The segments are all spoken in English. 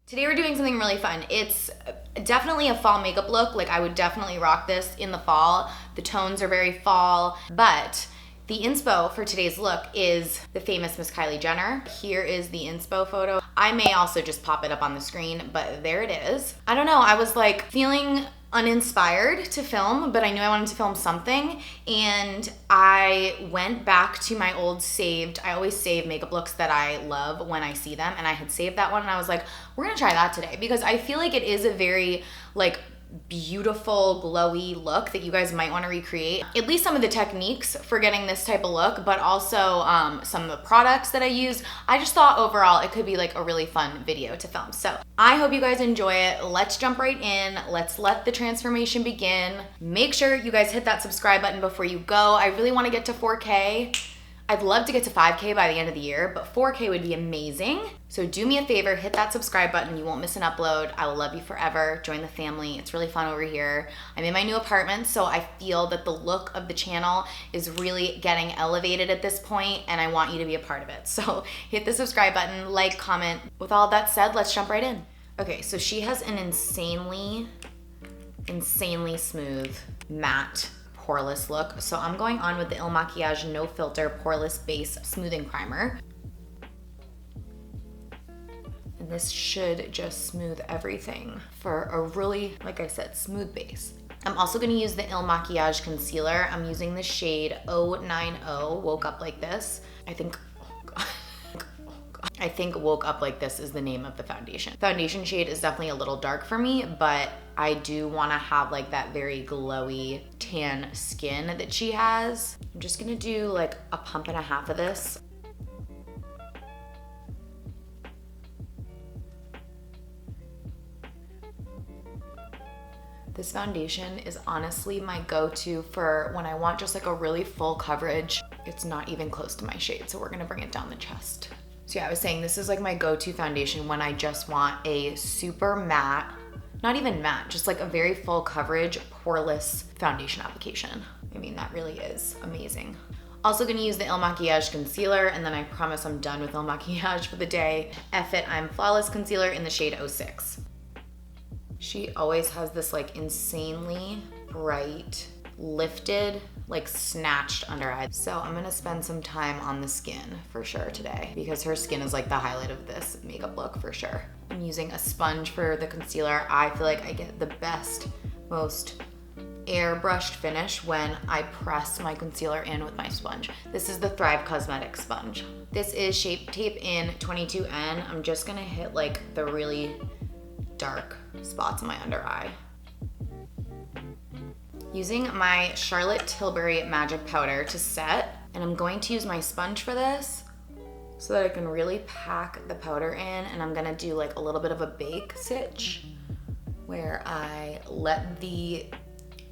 Today we're doing something really fun. It's definitely a fall makeup look. Like I would definitely rock this in the fall. The tones are very fall, but the inspo for today's look is the famous Miss Kylie Jenner. Here is the inspo photo. I may also just pop it up on the screen, but there it is. I don't know, I was like feeling uninspired to film, but I knew I wanted to film something, and I went back to my old saved, I always save makeup looks that I love when I see them, and I had saved that one, and I was like, we're gonna try that today, because I feel like it is a very like beautiful glowy look that you guys might want to recreate. At least some of the techniques for getting this type of look, but also some of the products that I use. I just thought overall it could be like a really fun video to film. So I hope you guys enjoy it. Let's jump right in. Let's let the transformation begin. Make sure you guys hit that subscribe button before you go. I really want to get to 4K. I'd love to get to 5K by the end of the year, but 4K would be amazing. So do me a favor, hit that subscribe button. You won't miss an upload. I will love you forever. Join the family. It's really fun over here. I'm in my new apartment, so I feel that the look of the channel is really getting elevated at this point, and I want you to be a part of it. So hit the subscribe button, like, comment. With all that said, let's jump right in. Okay, so she has an insanely smooth matte poreless look. So I'm going on with the MAKIAGE No Filter Poreless Base Smoothing Primer. And this should just smooth everything for a really, like I said, smooth base. I'm also gonna use the MAKIAGE Concealer. I'm using the shade 090, Woke Up Like This. I think Woke Up Like This is the name of the foundation. Foundation shade is definitely a little dark for me, but I do wanna have like that very glowy tan skin that she has. I'm just gonna do like a pump and a half of this. This foundation is honestly my go-to for when I want just like a really full coverage. It's not even close to my shade, so we're gonna bring it down the chest. So yeah, I was saying this is like my go-to foundation when I just want a super matte, not even matte, just like a very full coverage, poreless foundation application. I mean, that really is amazing. Also gonna use the MAKIAGE Concealer, and then I promise I'm done with MAKIAGE for the day. F-It I'm Flawless Concealer in the shade 06. She always has this like insanely bright, lifted, like snatched under eye. So I'm gonna spend some time on the skin for sure today, because her skin is like the highlight of this makeup look for sure. I'm using a sponge for the concealer. I feel like I get the best, most airbrushed finish when I press my concealer in with my sponge. This is the Thrive Cosmetics sponge. This is Shape Tape in 22N. I'm just gonna hit like the really dark spots in my under eye. Using my Charlotte Tilbury Magic Powder to set, and I'm going to use my sponge for this so that I can really pack the powder in, and I'm gonna do like a little bit of a bake stitch where I let the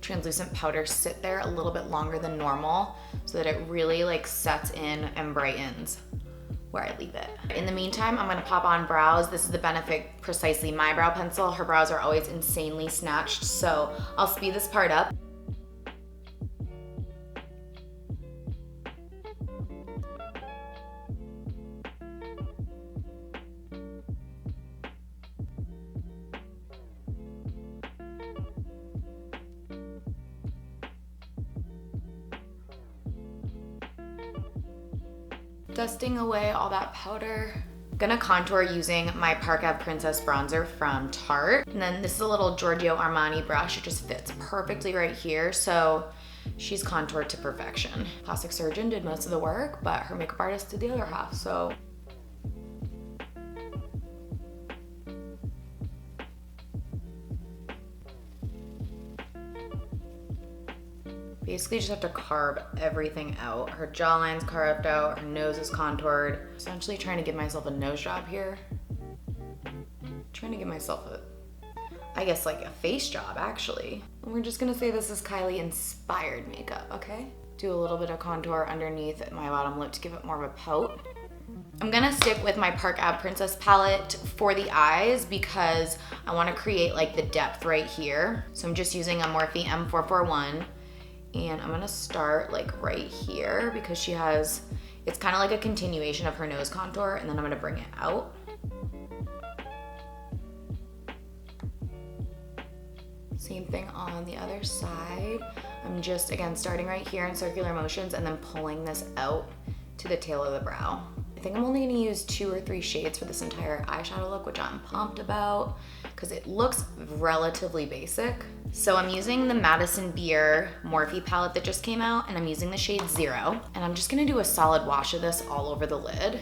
translucent powder sit there a little bit longer than normal so that it really like sets in and brightens where I leave it. In the meantime, I'm gonna pop on brows. This is the Benefit Precisely My Brow Pencil. Her brows are always insanely snatched, so I'll speed this part up. Dusting away all that powder. Gonna contour using my Park Ave Princess bronzer from Tarte. And then this is a little Giorgio Armani brush. It just fits perfectly right here. So she's contoured to perfection. Plastic surgeon did most of the work, but her makeup artist did the other half, so. Basically just have to carve everything out. Her jawline's carved out, her nose is contoured. Essentially trying to give myself a nose job here. Trying to give myself I guess like a face job actually. And we're just gonna say this is Kylie inspired makeup, okay? Do a little bit of contour underneath my bottom lip to give it more of a pout. I'm gonna stick with my Park Ave Princess palette for the eyes because I wanna create like the depth right here. So I'm just using a Morphe M441. And I'm gonna start like right here because she has, it's kind of like a continuation of her nose contour, and then I'm gonna bring it out. Same thing on the other side. I'm just, again, starting right here in circular motions and then pulling this out to the tail of the brow. I think I'm only gonna use 2 or 3 shades for this entire eyeshadow look, which I'm pumped about because it looks relatively basic. So I'm using the Madison Beer Morphe palette that just came out, and I'm using the shade 0. And I'm just gonna do a solid wash of this all over the lid.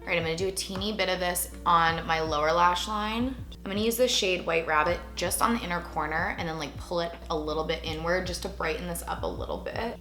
All right, I'm gonna do a teeny bit of this on my lower lash line. I'm gonna use the shade White Rabbit just on the inner corner and then like pull it a little bit inward just to brighten this up a little bit.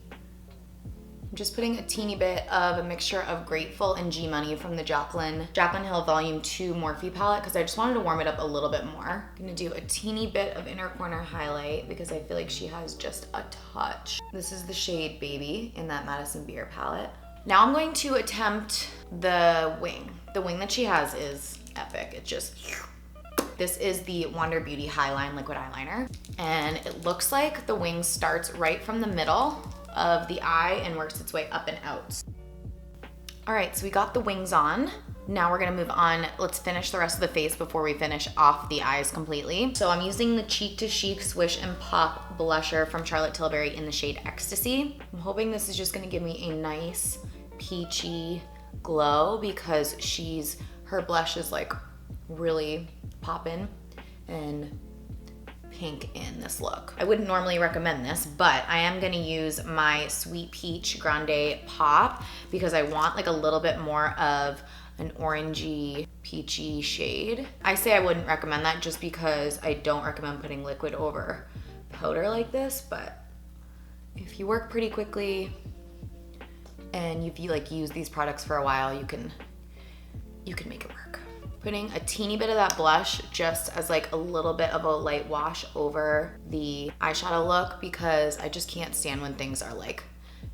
I'm just putting a teeny bit of a mixture of Grateful and G Money from the Jaclyn Hill Volume 2 Morphe palette because I just wanted to warm it up a little bit more. I'm gonna do a teeny bit of inner corner highlight because I feel like she has just a touch. This is the shade Baby in that Madison Beer palette. Now I'm going to attempt the wing. The wing that she has is epic. It's just, this is the Wander Beauty Highline Liquid Eyeliner. And it looks like the wing starts right from the middle of the eye and works its way up and out. All right, so we got the wings on. Now we're gonna move on. Let's finish the rest of the face before we finish off the eyes completely. So I'm using the Cheek to Chic Swish and Pop blusher from Charlotte Tilbury in the shade Ecstasy. I'm hoping this is just gonna give me a nice peachy glow because her blush is like really poppin' and pink in this look. I wouldn't normally recommend this, but I am gonna use my Sweet Peach Grande Pop because I want like a little bit more of an orangey, peachy shade. I say I wouldn't recommend that just because I don't recommend putting liquid over powder like this, but if you work pretty quickly and if you like use these products for a while, you can make it work. Putting a teeny bit of that blush just as like a little bit of a light wash over the eyeshadow look because I just can't stand when things are like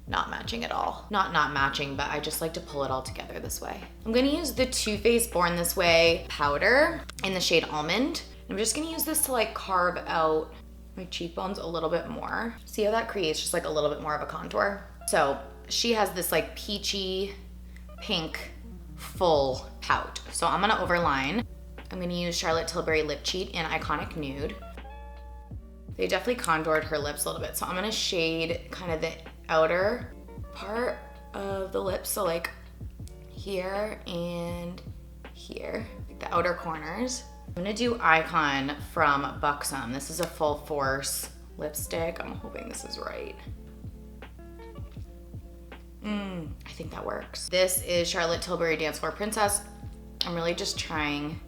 not matching at all. Not matching, but I just like to pull it all together this way. I'm gonna use the Too Faced Born This Way powder in the shade Almond. I'm just gonna use this to like carve out my cheekbones a little bit more. See how that creates just like a little bit more of a contour? So she has this like peachy pink full pout. So I'm gonna overline. I'm gonna use Charlotte Tilbury Lip Cheat in Iconic Nude. They definitely contoured her lips a little bit. So I'm gonna shade kind of the outer part of the lips. So like here and here, like the outer corners. I'm gonna do Icon from BUXOM. This is a full force lipstick. I'm hoping this is right. I think that works. This is Charlotte Tilbury Dance Floor Princess. I'm really just trying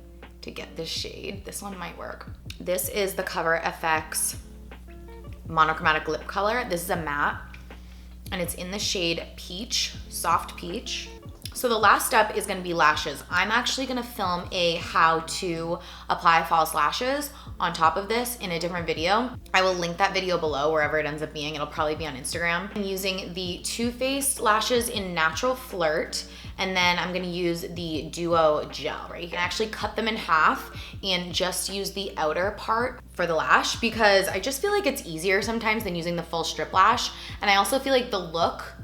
to get this shade. This one might work. This is the Cover FX Monochromatic Lip Color. This is a matte, and it's in the shade Peach, Soft Peach. So the last step is gonna be lashes. I'm actually gonna film a how to apply false lashes on top of this in a different video. I will link that video below wherever it ends up being. It'll probably be on Instagram. I'm using the Too Faced lashes in Natural Flirt, and then I'm gonna use the Duo Gel, right? You can actually cut them in half and just use the outer part for the lash because I just feel like it's easier sometimes than using the full strip lash. And I also feel like the look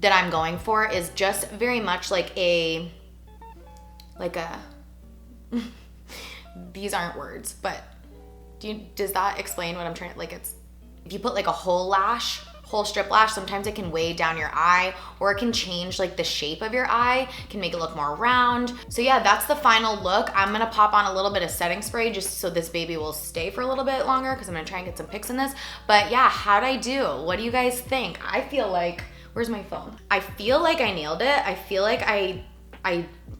that I'm going for is just very much like a, these aren't words, but does that explain what I'm trying to, like it's, if you put like a whole strip lash, sometimes it can weigh down your eye or it can change like the shape of your eye, can make it look more round. So yeah, that's the final look. I'm gonna pop on a little bit of setting spray just so this baby will stay for a little bit longer because I'm gonna try and get some pics in this. But yeah, how'd I do? What do you guys think? I feel like, where's my phone? I feel like I nailed it. I feel like I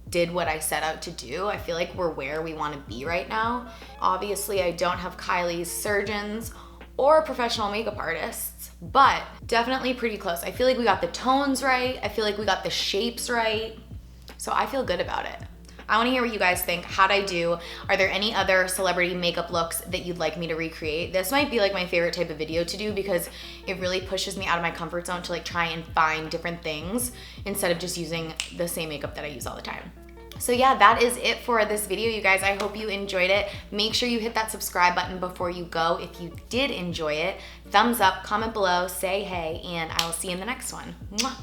did what I set out to do. I feel like we're where we want to be right now. Obviously, I don't have Kylie's surgeons or professional makeup artists, but definitely pretty close. I feel like we got the tones right. I feel like we got the shapes right. So I feel good about it. I wanna hear what you guys think. How'd I do? Are there any other celebrity makeup looks that you'd like me to recreate? This might be like my favorite type of video to do because it really pushes me out of my comfort zone to like try and find different things instead of just using the same makeup that I use all the time. So yeah, that is it for this video, you guys. I hope you enjoyed it. Make sure you hit that subscribe button before you go. If you did enjoy it, thumbs up, comment below, say hey, and I will see you in the next one. Mwah.